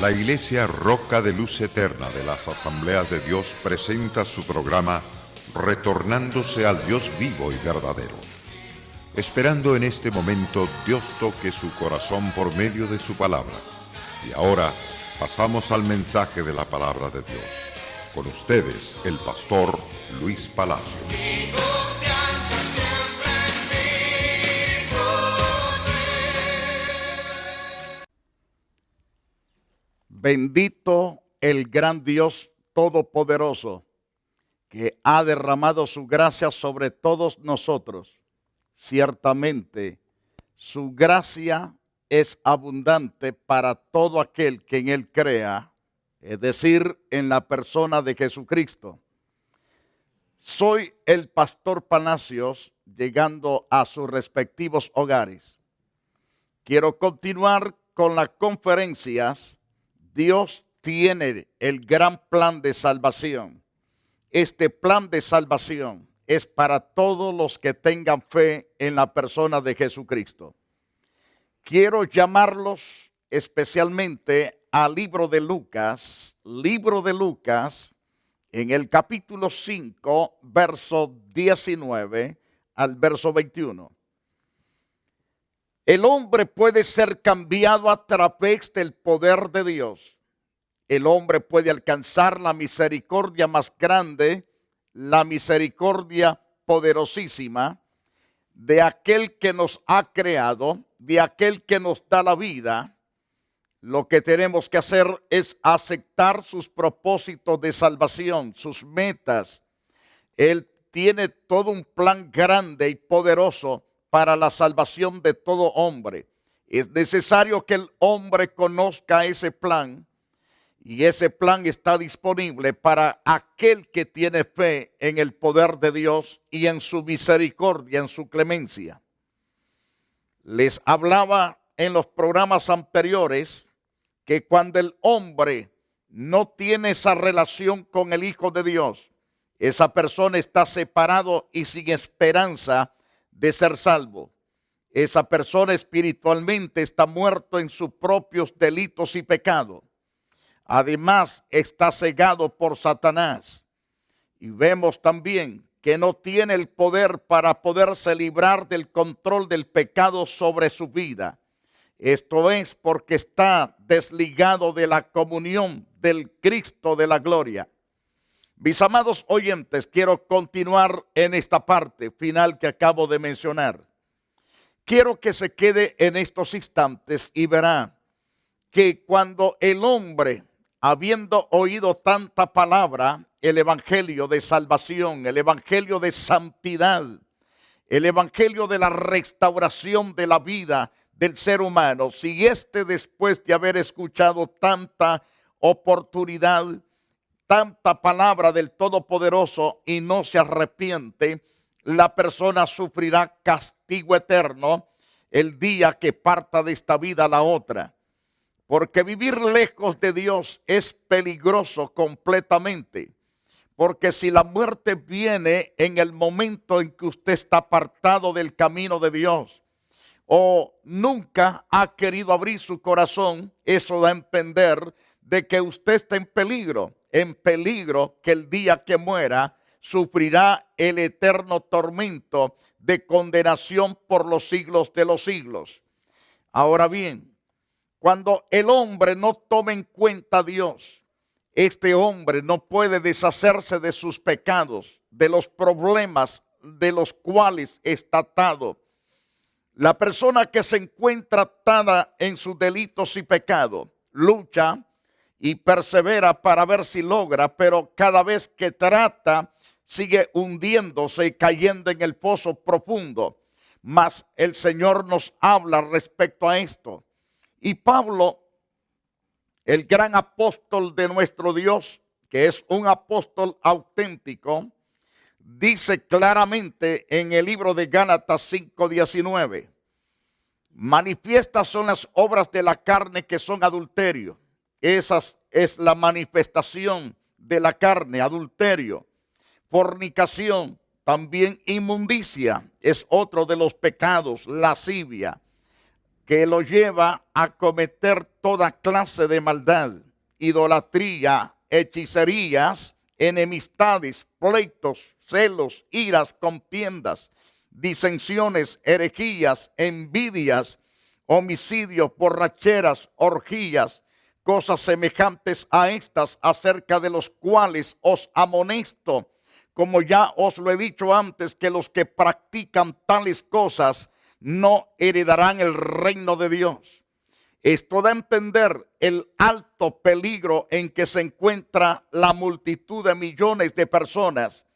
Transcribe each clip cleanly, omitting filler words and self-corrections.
La Iglesia Roca de Luz Eterna de las Asambleas de Dios presenta su programa Retornándose al Dios vivo y verdadero. Esperando en este momento Dios toque su corazón por medio de su palabra. Y ahora pasamos al mensaje de la palabra de Dios. Con ustedes, el pastor Luis Palacio. Bendito el gran Dios Todopoderoso, que ha derramado su gracia sobre todos nosotros. Ciertamente, su gracia es abundante para todo aquel que en Él crea, es decir, en la persona de Jesucristo. Soy el pastor Palacios, llegando a sus respectivos hogares. Quiero continuar con las conferencias. Dios tiene el gran plan de salvación. Este plan de salvación es para todos los que tengan fe en la persona de Jesucristo. Quiero llamarlos especialmente al libro de Lucas, en el capítulo 5, verso 19 al verso 21. El hombre puede ser cambiado a través del poder de Dios. El hombre puede alcanzar la misericordia más grande, la misericordia poderosísima de aquel que nos ha creado, de aquel que nos da la vida. Lo que tenemos que hacer es aceptar sus propósitos de salvación, sus metas. Él tiene todo un plan grande y poderoso para la salvación de todo hombre. Es necesario que el hombre conozca ese plan, y ese plan está disponible para aquel que tiene fe en el poder de Dios y en su misericordia, en su clemencia. Les hablaba en los programas anteriores que cuando el hombre no tiene esa relación con el Hijo de Dios, esa persona está separado y sin esperanza de ser salvo. Esa persona espiritualmente está muerto en sus propios delitos y pecados. Además, está cegado por Satanás. Y vemos también que no tiene el poder para poderse librar del control del pecado sobre su vida. Esto es porque está desligado de la comunión del Cristo de la gloria. Mis amados oyentes, quiero continuar en esta parte final que acabo de mencionar. Quiero que se quede en estos instantes y verá que cuando el hombre, habiendo oído tanta palabra, el evangelio de salvación, el evangelio de santidad, el evangelio de la restauración de la vida del ser humano, si después de haber escuchado tanta oportunidad, tanta palabra del Todopoderoso y no se arrepiente, la persona sufrirá castigo eterno el día que parta de esta vida a la otra. Porque vivir lejos de Dios es peligroso completamente. Porque si la muerte viene en el momento en que usted está apartado del camino de Dios, o nunca ha querido abrir su corazón, eso da a entender de que usted está en peligro que el día que muera sufrirá el eterno tormento de condenación por los siglos de los siglos. Ahora bien, cuando el hombre no toma en cuenta a Dios, este hombre no puede deshacerse de sus pecados, de los problemas de los cuales está atado. La persona que se encuentra atada en sus delitos y pecados, lucha y persevera para ver si logra, pero cada vez que trata, sigue hundiéndose y cayendo en el pozo profundo. Mas el Señor nos habla respecto a esto. Y Pablo, el gran apóstol de nuestro Dios, que es un apóstol auténtico, dice claramente en el libro de Gálatas 5:19, manifiestas son las obras de la carne que son adulterio. Esa es la manifestación de la carne, adulterio, fornicación, también inmundicia, es otro de los pecados, lascivia, que lo lleva a cometer toda clase de maldad, idolatría, hechicerías, enemistades, pleitos, celos, iras, contiendas, disensiones, herejías, envidias, homicidios, borracheras, orgías, cosas semejantes a estas, acerca de los cuales os amonesto, como ya os lo he dicho antes, que los que practican tales cosas no heredarán el reino de Dios. Esto da a entender el alto peligro en que se encuentra la multitud de millones de personas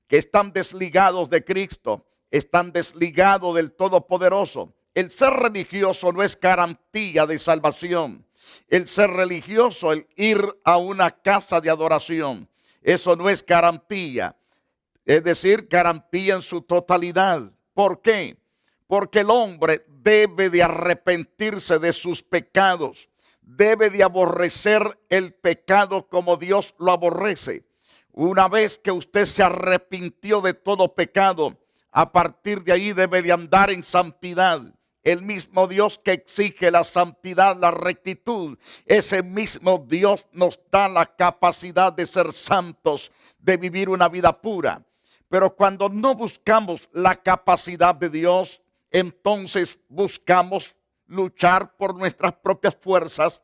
que están desligados de Cristo, están desligados del Todopoderoso. El ser religioso no es garantía de salvación. El ser religioso, el ir a una casa de adoración, eso no es garantía. Es decir, garantía en su totalidad. ¿Por qué? Porque el hombre debe de arrepentirse de sus pecados, debe de aborrecer el pecado como Dios lo aborrece. Una vez que usted se arrepintió de todo pecado, a partir de ahí debe de andar en santidad. El mismo Dios que exige la santidad, la rectitud, ese mismo Dios nos da la capacidad de ser santos, de vivir una vida pura. Pero cuando no buscamos la capacidad de Dios, entonces buscamos luchar por nuestras propias fuerzas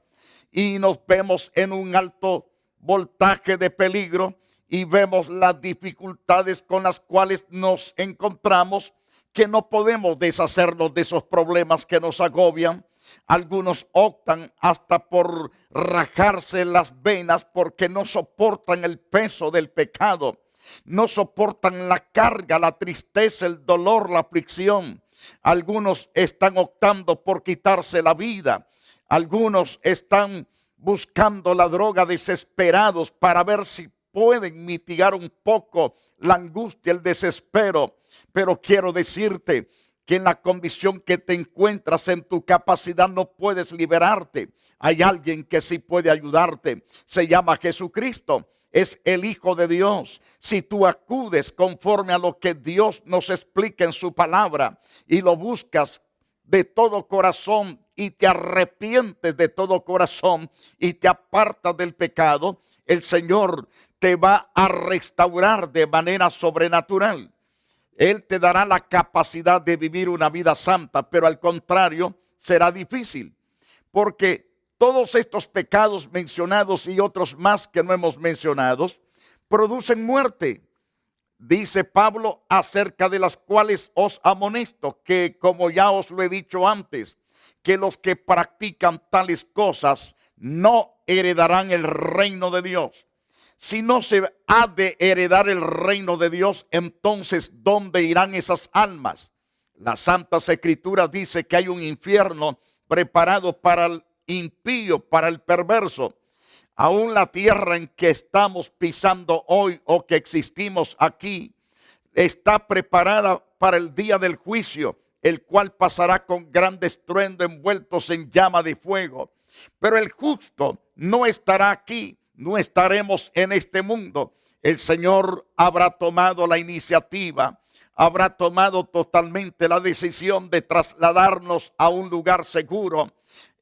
y nos vemos en un alto voltaje de peligro y vemos las dificultades con las cuales nos encontramos, que no podemos deshacernos de esos problemas que nos agobian. Algunos optan hasta por rajarse las venas porque no soportan el peso del pecado, no soportan la carga, la tristeza, el dolor, la aflicción. Algunos están optando por quitarse la vida. Algunos están buscando la droga desesperados para ver si pueden mitigar un poco la angustia, el desespero. Pero quiero decirte que en la condición que te encuentras, en tu capacidad, no puedes liberarte. Hay alguien que sí puede ayudarte. Se llama Jesucristo. Es el Hijo de Dios. Si tú acudes conforme a lo que Dios nos explica en su palabra y lo buscas de todo corazón y te arrepientes de todo corazón y te apartas del pecado, el Señor te va a restaurar de manera sobrenatural. Él te dará la capacidad de vivir una vida santa, pero al contrario será difícil, porque todos estos pecados mencionados y otros más que no hemos mencionado producen muerte. Dice Pablo, acerca de las cuales os amonesto, que como ya os lo he dicho antes, que los que practican tales cosas no heredarán el reino de Dios. Si no se ha de heredar el reino de Dios, entonces ¿dónde irán esas almas? Las Santas Escrituras dice que hay un infierno preparado para el impío, para el perverso. Aún la tierra en que estamos pisando hoy o que existimos aquí está preparada para el día del juicio, el cual pasará con gran estruendo envueltos en llama de fuego. Pero el justo no estará aquí, no estaremos en este mundo. El Señor habrá tomado la iniciativa, habrá tomado totalmente la decisión de trasladarnos a un lugar seguro.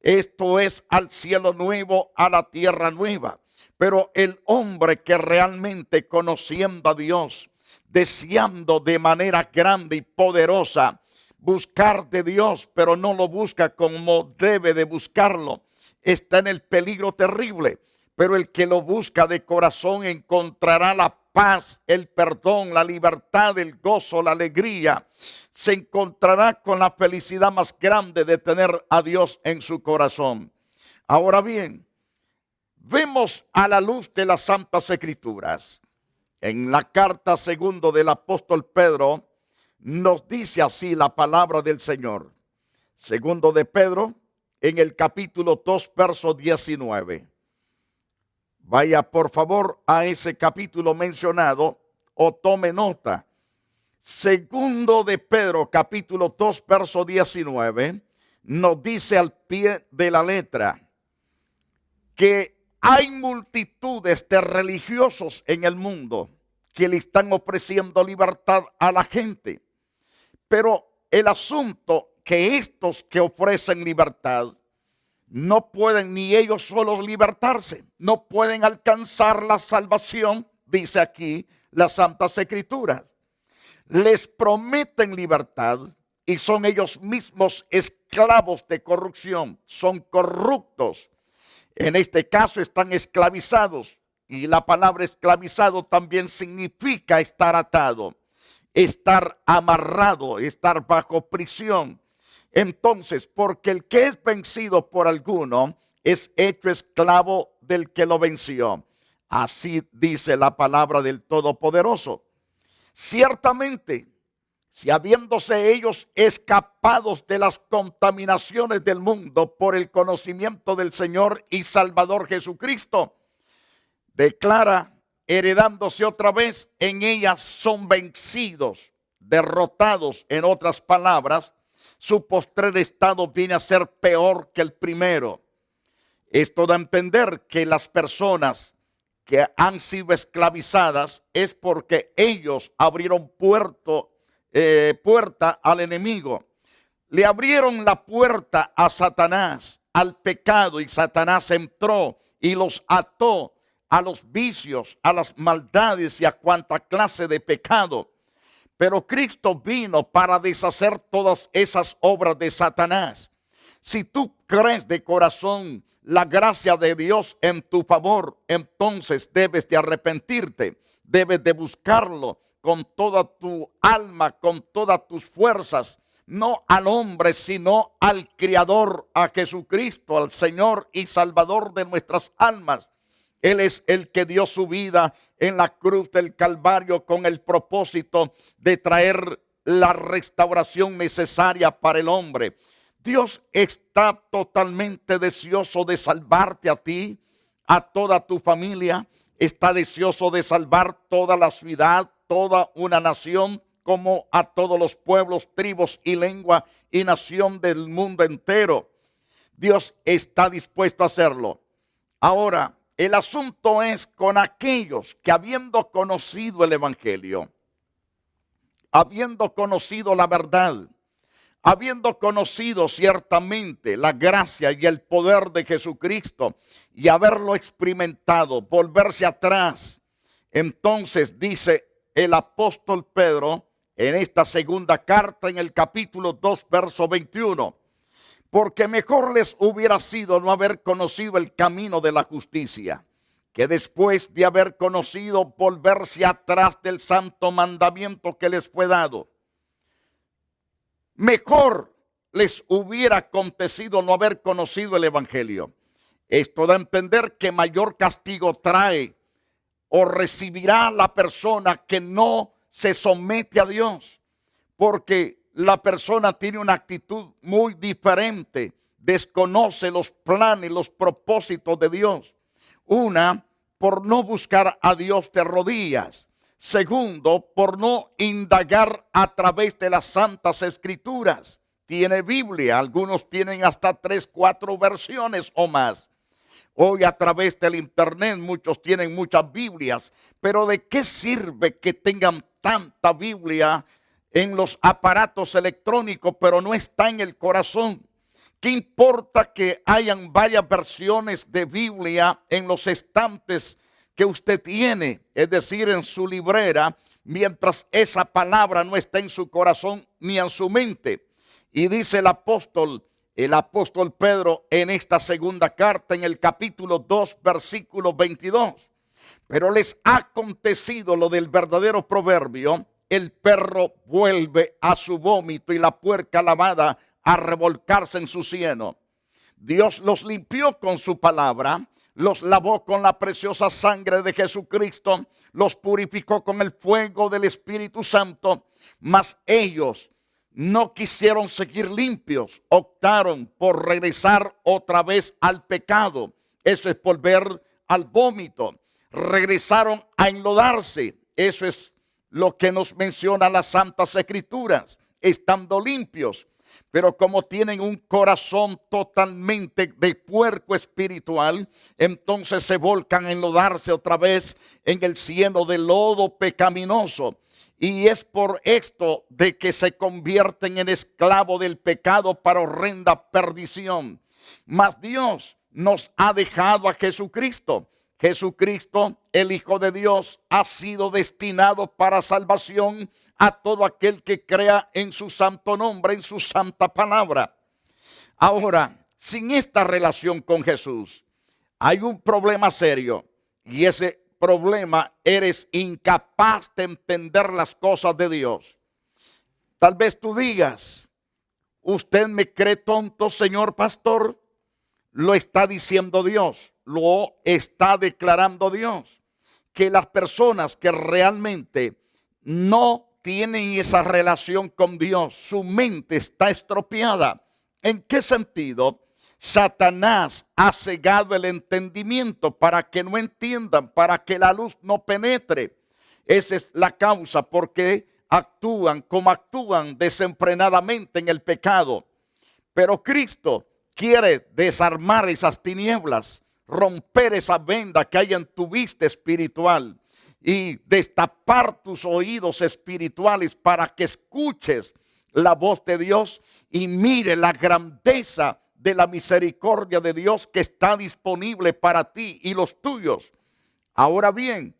Esto es al cielo nuevo, a la tierra nueva. Pero el hombre que realmente conociendo a Dios, deseando de manera grande y poderosa buscar de Dios, pero no lo busca como debe de buscarlo, está en el peligro terrible. Pero el que lo busca de corazón encontrará la paz, el perdón, la libertad, el gozo, la alegría. Se encontrará con la felicidad más grande de tener a Dios en su corazón. Ahora bien, vemos a la luz de las Santas Escrituras. En la carta segundo del apóstol Pedro nos dice así la palabra del Señor. Segundo de Pedro, en el capítulo 2, verso 19. Vaya por favor a ese capítulo mencionado o tome nota. Segundo de Pedro, capítulo 2, verso 19, nos dice al pie de la letra que hay multitudes de religiosos en el mundo que le están ofreciendo libertad a la gente. Pero el asunto que estos que ofrecen libertad no pueden ni ellos solos libertarse, no pueden alcanzar la salvación, dice aquí las Santas Escrituras. Les prometen libertad y son ellos mismos esclavos de corrupción, son corruptos. En este caso están esclavizados, y la palabra esclavizado también significa estar atado, estar amarrado, estar bajo prisión. Entonces, porque el que es vencido por alguno es hecho esclavo del que lo venció. Así dice la palabra del Todopoderoso. Ciertamente, si habiéndose ellos escapados de las contaminaciones del mundo por el conocimiento del Señor y Salvador Jesucristo, declara, heredándose otra vez, en ellas son vencidos, derrotados, en otras palabras, su postrer estado viene a ser peor que el primero. Esto da a entender que las personas que han sido esclavizadas es porque ellos abrieron puerta al enemigo. Le abrieron la puerta a Satanás, al pecado, y Satanás entró y los ató a los vicios, a las maldades y a cuanta clase de pecado. Pero Cristo vino para deshacer todas esas obras de Satanás. Si tú crees de corazón la gracia de Dios en tu favor, entonces debes de arrepentirte, debes de buscarlo con toda tu alma, con todas tus fuerzas, no al hombre, sino al Creador, a Jesucristo, al Señor y Salvador de nuestras almas. Él es el que dio su vida en la cruz del Calvario con el propósito de traer la restauración necesaria para el hombre. Dios está totalmente deseoso de salvarte a ti, a toda tu familia. Está deseoso de salvar toda la ciudad, toda una nación, como a todos los pueblos, tribus y lengua y nación del mundo entero. Dios está dispuesto a hacerlo. Ahora, el asunto es con aquellos que, habiendo conocido el Evangelio, habiendo conocido la verdad, habiendo conocido ciertamente la gracia y el poder de Jesucristo y haberlo experimentado, volverse atrás, entonces dice el apóstol Pedro en esta segunda carta, en el capítulo 2, verso 21, porque mejor les hubiera sido no haber conocido el camino de la justicia, que después de haber conocido volverse atrás del santo mandamiento que les fue dado. Mejor les hubiera acontecido no haber conocido el Evangelio. Esto da a entender que mayor castigo trae o recibirá la persona que no se somete a Dios, porque la persona tiene una actitud muy diferente, desconoce los planes, los propósitos de Dios. Una, por no buscar a Dios de rodillas. Segundo, por no indagar a través de las Santas Escrituras. Tiene Biblia, algunos tienen hasta 3, 4 versiones o más. Hoy a través del internet muchos tienen muchas Biblias, pero ¿de qué sirve que tengan tanta Biblia en los aparatos electrónicos, pero no está en el corazón? ¿Qué importa que hayan varias versiones de Biblia en los estantes que usted tiene, es decir, en su librera, mientras esa palabra no está en su corazón ni en su mente? Y dice el apóstol Pedro en esta segunda carta, en el capítulo 2, versículo 22. Pero les ha acontecido lo del verdadero proverbio: el perro vuelve a su vómito y la puerca lavada a revolcarse en su cieno. Dios los limpió con su palabra, los lavó con la preciosa sangre de Jesucristo, los purificó con el fuego del Espíritu Santo, mas ellos no quisieron seguir limpios, optaron por regresar otra vez al pecado. Eso es volver al vómito. Regresaron a enlodarse. Eso es lo que nos menciona las Santas Escrituras, estando limpios. Pero como tienen un corazón totalmente de puerco espiritual, entonces se volcan a enlodarse otra vez en el cieno del lodo pecaminoso. Y es por esto de que se convierten en esclavos del pecado para horrenda perdición. Mas Dios nos ha dejado a Jesucristo. Jesucristo, el Hijo de Dios, ha sido destinado para salvación a todo aquel que crea en su santo nombre, en su santa palabra. Ahora, sin esta relación con Jesús, hay un problema serio, y ese problema, eres incapaz de entender las cosas de Dios. Tal vez tú digas, ¿usted me cree tonto, señor pastor? Lo está diciendo Dios, lo está declarando Dios, que las personas que realmente no tienen esa relación con Dios, su mente está estropeada. ¿En qué sentido? Satanás ha cegado el entendimiento para que no entiendan, para que la luz no penetre. Esa es la causa por qué actúan como actúan desenfrenadamente en el pecado. Pero Cristo quiere desarmar esas tinieblas, romper esa venda que hay en tu vista espiritual y destapar tus oídos espirituales para que escuches la voz de Dios y mire la grandeza de la misericordia de Dios que está disponible para ti y los tuyos. Ahora bien,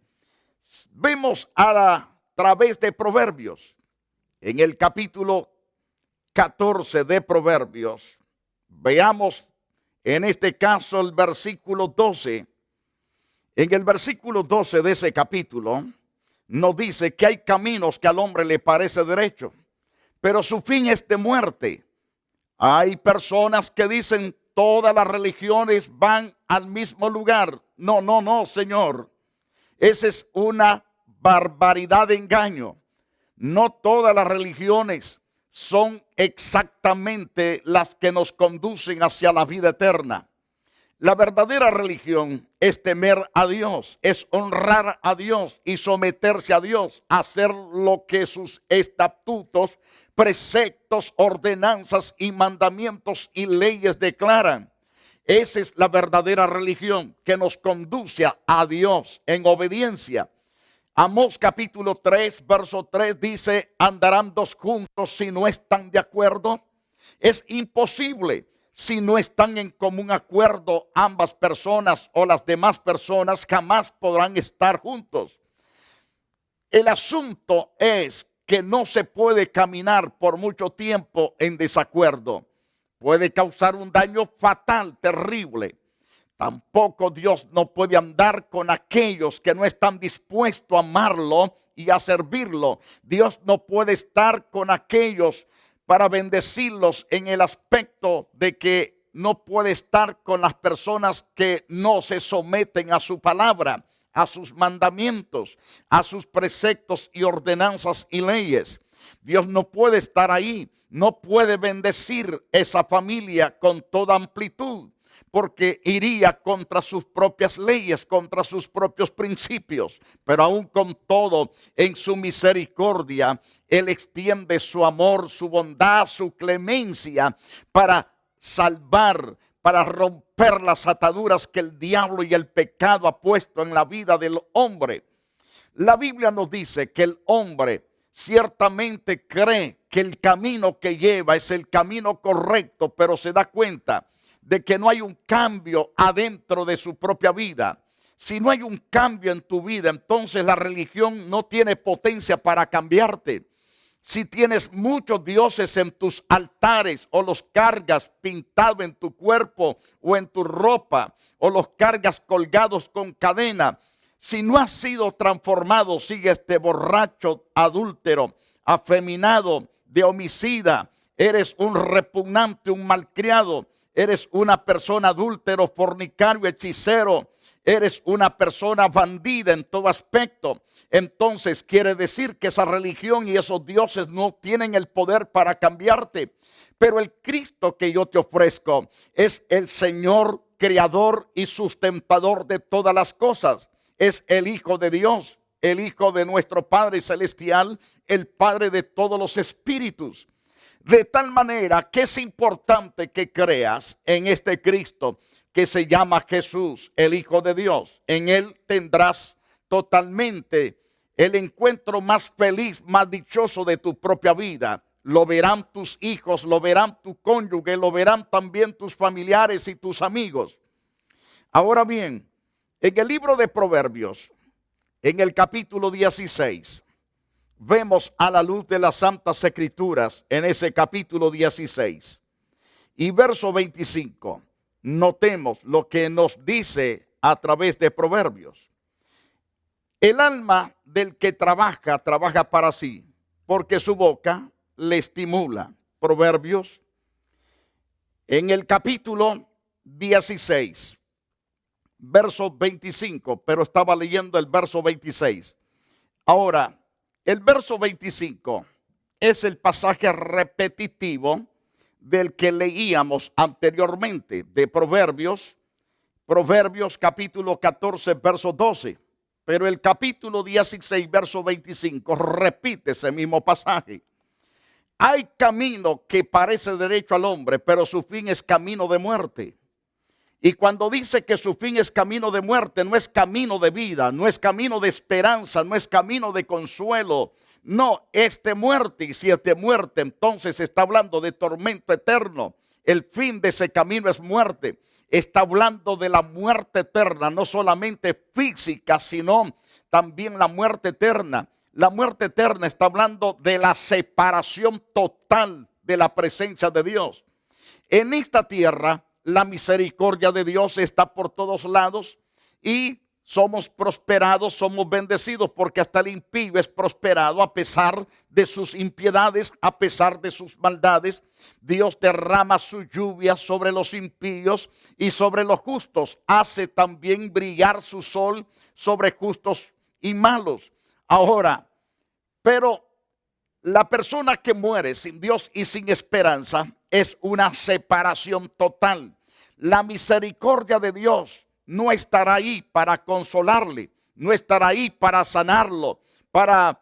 vemos a través de Proverbios, en el capítulo 14 de Proverbios, veamos en este caso el versículo 12. En el versículo 12 de ese capítulo nos dice que hay caminos que al hombre le parece derecho, pero su fin es de muerte. Hay personas que dicen todas las religiones van al mismo lugar. No, Señor. Esa es una barbaridad de engaño. No todas las religiones son exactamente las que nos conducen hacia la vida eterna. La verdadera religión es temer a Dios, es honrar a Dios y someterse a Dios, hacer lo que sus estatutos, preceptos, ordenanzas y mandamientos y leyes declaran. Esa es la verdadera religión que nos conduce a Dios en obediencia. Amós capítulo 3, verso 3 dice, ¿andarán dos juntos si no están de acuerdo? Es imposible. Si no están en común acuerdo ambas personas o las demás personas, jamás podrán estar juntos. El asunto es que no se puede caminar por mucho tiempo en desacuerdo. Puede causar un daño fatal, terrible. Tampoco Dios no puede andar con aquellos que no están dispuestos a amarlo y a servirlo. Dios no puede estar con aquellos para bendecirlos en el aspecto de que no puede estar con las personas que no se someten a su palabra, a sus mandamientos, a sus preceptos y ordenanzas y leyes. Dios no puede estar ahí, no puede bendecir esa familia con toda amplitud, porque iría contra sus propias leyes, contra sus propios principios. Pero aún con todo, en su misericordia, Él extiende su amor, su bondad, su clemencia para salvar, para romper las ataduras que el diablo y el pecado ha puesto en la vida del hombre. La Biblia nos dice que el hombre ciertamente cree que el camino que lleva es el camino correcto, pero se da cuenta de que no hay un cambio adentro de su propia vida. Si no hay un cambio en tu vida, entonces la religión no tiene potencia para cambiarte. Si tienes muchos dioses en tus altares o los cargas pintados en tu cuerpo o en tu ropa o los cargas colgados con cadena, si no has sido transformado, sigues de borracho, adúltero, afeminado, de homicida, eres un repugnante, un malcriado, eres una persona adúltero, fornicario, hechicero, eres una persona bandida en todo aspecto. Entonces quiere decir que esa religión y esos dioses no tienen el poder para cambiarte. Pero el Cristo que yo te ofrezco es el Señor creador y sustentador de todas las cosas. Es el Hijo de Dios, el Hijo de nuestro Padre Celestial, el Padre de todos los espíritus. De tal manera que es importante que creas en este Cristo que se llama Jesús, el Hijo de Dios. En Él tendrás totalmente el encuentro más feliz, más dichoso de tu propia vida. Lo verán tus hijos, lo verán tu cónyuge, lo verán también tus familiares y tus amigos. Ahora bien, en el libro de Proverbios, en el capítulo 16, vemos a la luz de las Santas Escrituras, en ese capítulo 16 y verso 25, notemos lo que nos dice a través de Proverbios. El alma del que trabaja, trabaja para sí, porque su boca le estimula. Proverbios, en el capítulo 16, verso 25, pero estaba leyendo el verso 26. Ahora, el verso 25 es el pasaje repetitivo del que leíamos anteriormente, de Proverbios, capítulo 14, verso 12. Pero el capítulo 16, verso 25, repite ese mismo pasaje. Hay camino que parece derecho al hombre, pero su fin es camino de muerte. Y cuando dice que su fin es camino de muerte, no es camino de vida, no es camino de esperanza, no es camino de consuelo. No, es de muerte. Y si es de muerte, entonces está hablando de tormento eterno. El fin de ese camino es muerte. Está hablando de la muerte eterna, no solamente física, sino también la muerte eterna. La muerte eterna está hablando de la separación total de la presencia de Dios. En esta tierra, la misericordia de Dios está por todos lados y somos prosperados, somos bendecidos, porque hasta el impío es prosperado a pesar de sus impiedades, a pesar de sus maldades. Dios derrama su lluvia sobre los impíos y sobre los justos. Hace también brillar su sol sobre justos y malos. Ahora, pero la persona que muere sin Dios y sin esperanza es una separación total. La misericordia de Dios no estará ahí para consolarle, no estará ahí para sanarlo, para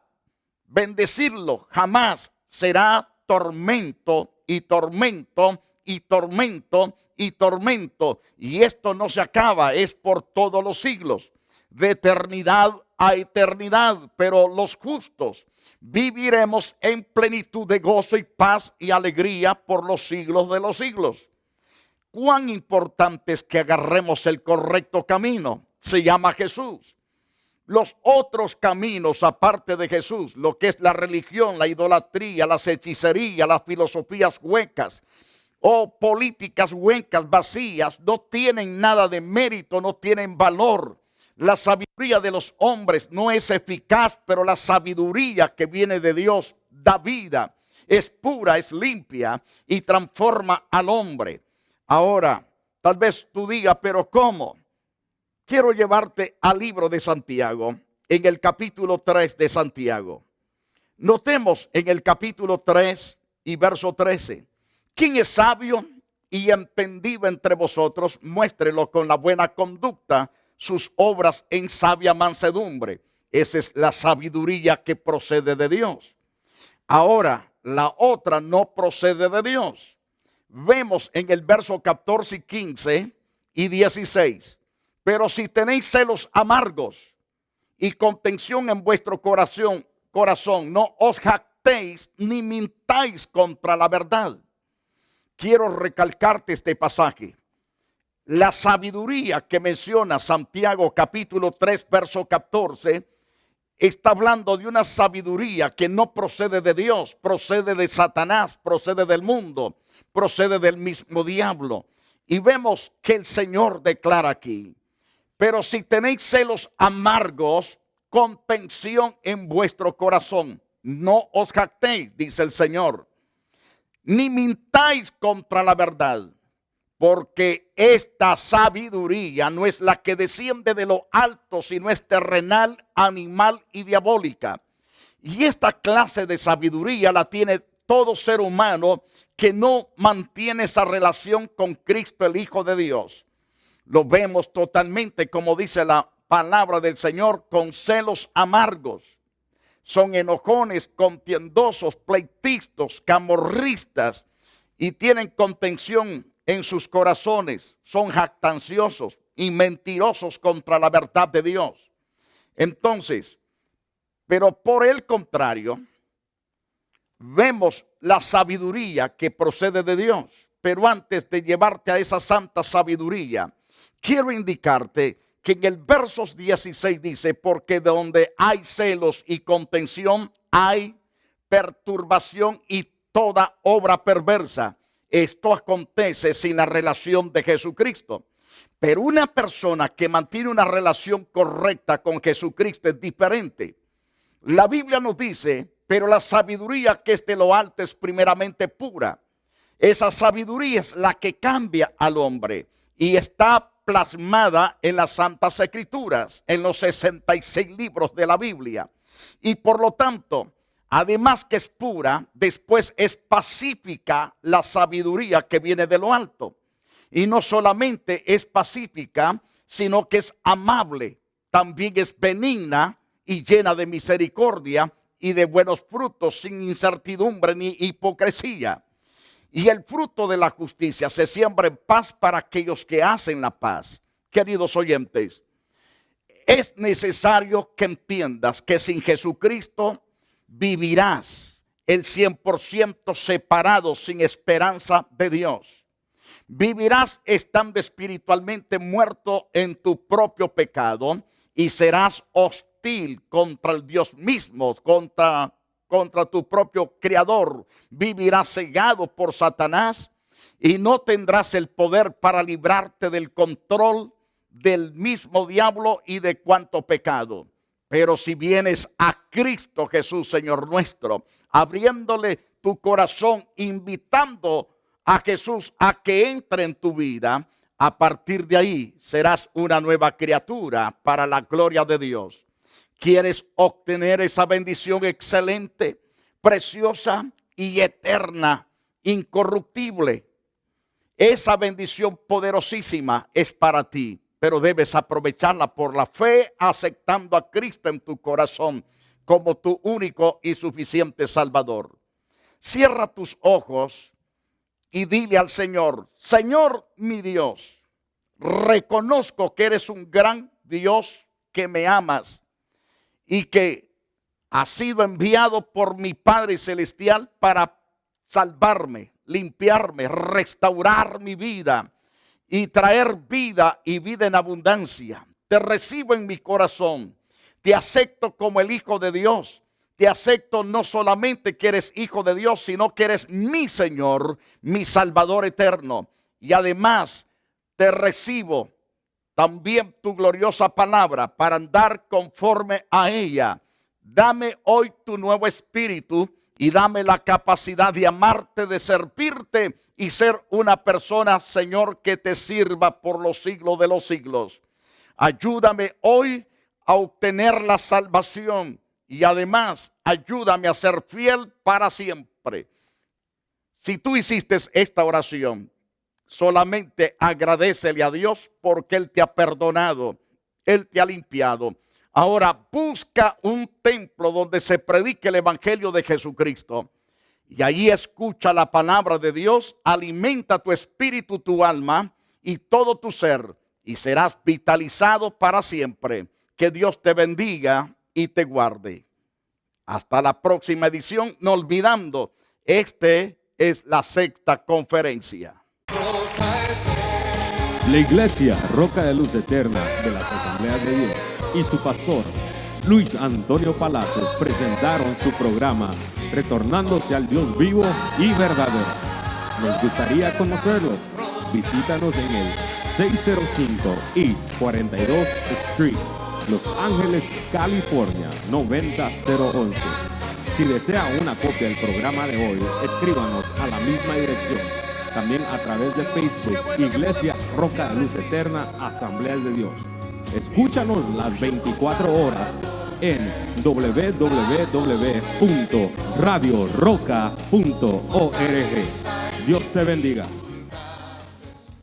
bendecirlo. Jamás. Será tormento y tormento y tormento y tormento. Y esto no se acaba, es por todos los siglos, de eternidad a eternidad. Pero los justos viviremos en plenitud de gozo y paz y alegría por los siglos de los siglos. Cuán importante es que agarremos el correcto camino. Se llama Jesús. Los otros caminos aparte de Jesús, lo que es la religión, la idolatría, las hechicerías, las filosofías huecas o políticas huecas, vacías, no tienen nada de mérito, no tienen valor. La sabiduría de los hombres no es eficaz, pero la sabiduría que viene de Dios da vida, es pura, es limpia y transforma al hombre. Ahora, tal vez tú digas, pero ¿cómo? Quiero llevarte al libro de Santiago, en el capítulo 3 de Santiago. Notemos en el capítulo 3 y verso 13. ¿Quién es sabio y entendido entre vosotros? Muéstrelo con la buena conducta, sus obras en sabia mansedumbre. Esa es la sabiduría que procede de Dios. Ahora, la otra no procede de Dios. Vemos en el verso 14 y 15 y 16. Pero si tenéis celos amargos y contención en vuestro corazón, no os jactéis ni mintáis contra la verdad. Quiero recalcarte este pasaje. La sabiduría que menciona Santiago capítulo 3 verso 14 está hablando de una sabiduría que no procede de Dios, procede de Satanás, procede del mundo, procede del mismo diablo. Y vemos que el Señor declara aquí: pero si tenéis celos amargos, contención en vuestro corazón, no os jactéis, dice el Señor, ni mintáis contra la verdad, porque esta sabiduría no es la que desciende de lo alto, sino es terrenal, animal y diabólica. Y esta clase de sabiduría la tiene todo ser humano que no mantiene esa relación con Cristo, el Hijo de Dios. Lo vemos totalmente, como dice la palabra del Señor, con celos amargos. Son enojones, contiendosos, pleitistas, camorristas, y tienen contención en sus corazones. Son jactanciosos y mentirosos contra la verdad de Dios. Entonces, Pero por el contrario, vemos la sabiduría que procede de Dios. Pero antes de llevarte a esa santa sabiduría, quiero indicarte que en el versos 16 dice, porque donde hay celos y contención, hay perturbación y toda obra perversa. Esto acontece sin la relación de Jesucristo. Pero una persona que mantiene una relación correcta con Jesucristo es diferente. La Biblia nos dice, pero la sabiduría que es de lo alto es primeramente pura. Esa sabiduría es la que cambia al hombre y está plasmada en las Santas Escrituras, en los 66 libros de la Biblia. Y por lo tanto, además que es pura, después es pacífica la sabiduría que viene de lo alto. Y no solamente es pacífica, sino que es amable, también es benigna y llena de misericordia y de buenos frutos, sin incertidumbre ni hipocresía. Y el fruto de la justicia se siembra en paz para aquellos que hacen la paz. Queridos oyentes, es necesario que entiendas que sin Jesucristo vivirás el 100% separado, sin esperanza de Dios. Vivirás estando espiritualmente muerto en tu propio pecado y serás hostil contra el Dios mismo, contra tu propio Creador. Vivirás cegado por Satanás y no tendrás el poder para librarte del control del mismo diablo y de cuanto pecado. Pero si vienes a Cristo Jesús, Señor nuestro, abriéndole tu corazón, invitando a Jesús a que entre en tu vida, a partir de ahí serás una nueva criatura para la gloria de Dios. ¿Quieres obtener esa bendición excelente, preciosa y eterna, incorruptible? Esa bendición poderosísima es para ti, pero debes aprovecharla por la fe, aceptando a Cristo en tu corazón como tu único y suficiente Salvador. Cierra tus ojos y dile al Señor: Señor mi Dios, reconozco que eres un gran Dios, que me amas y que has sido enviado por mi Padre Celestial para salvarme, limpiarme, restaurar mi vida y traer vida y vida en abundancia. Te recibo en mi corazón, te acepto como el Hijo de Dios. Te acepto no solamente que eres Hijo de Dios, sino que eres mi Señor, mi Salvador eterno. Y además te recibo también tu gloriosa palabra para andar conforme a ella. Dame hoy tu nuevo espíritu y dame la capacidad de amarte, de servirte y ser una persona, Señor, que te sirva por los siglos de los siglos. Ayúdame hoy a obtener la salvación. Y además, ayúdame a ser fiel para siempre. Si tú hiciste esta oración, solamente agradécele a Dios porque Él te ha perdonado, Él te ha limpiado. Ahora busca un templo donde se predique el evangelio de Jesucristo. Y allí escucha la palabra de Dios, alimenta tu espíritu, tu alma y todo tu ser. Y serás vitalizado para siempre. Que Dios te bendiga y te guarde. Hasta la próxima edición, no olvidando, este es la sexta conferencia. La Iglesia Roca de Luz Eterna de las Asambleas de Dios y su pastor Luis Antonio Palacio presentaron su programa Retornándose al Dios vivo y verdadero. Nos gustaría conocerlos. Visítanos en el 605 East 42th Street, Los Ángeles, California, 90011. Si desea una copia del programa de hoy, escríbanos a la misma dirección. También a través de Facebook, Iglesia Roca de Luz Eterna, Asambleas de Dios. Escúchanos las 24 horas en www.radioroca.org. Dios te bendiga.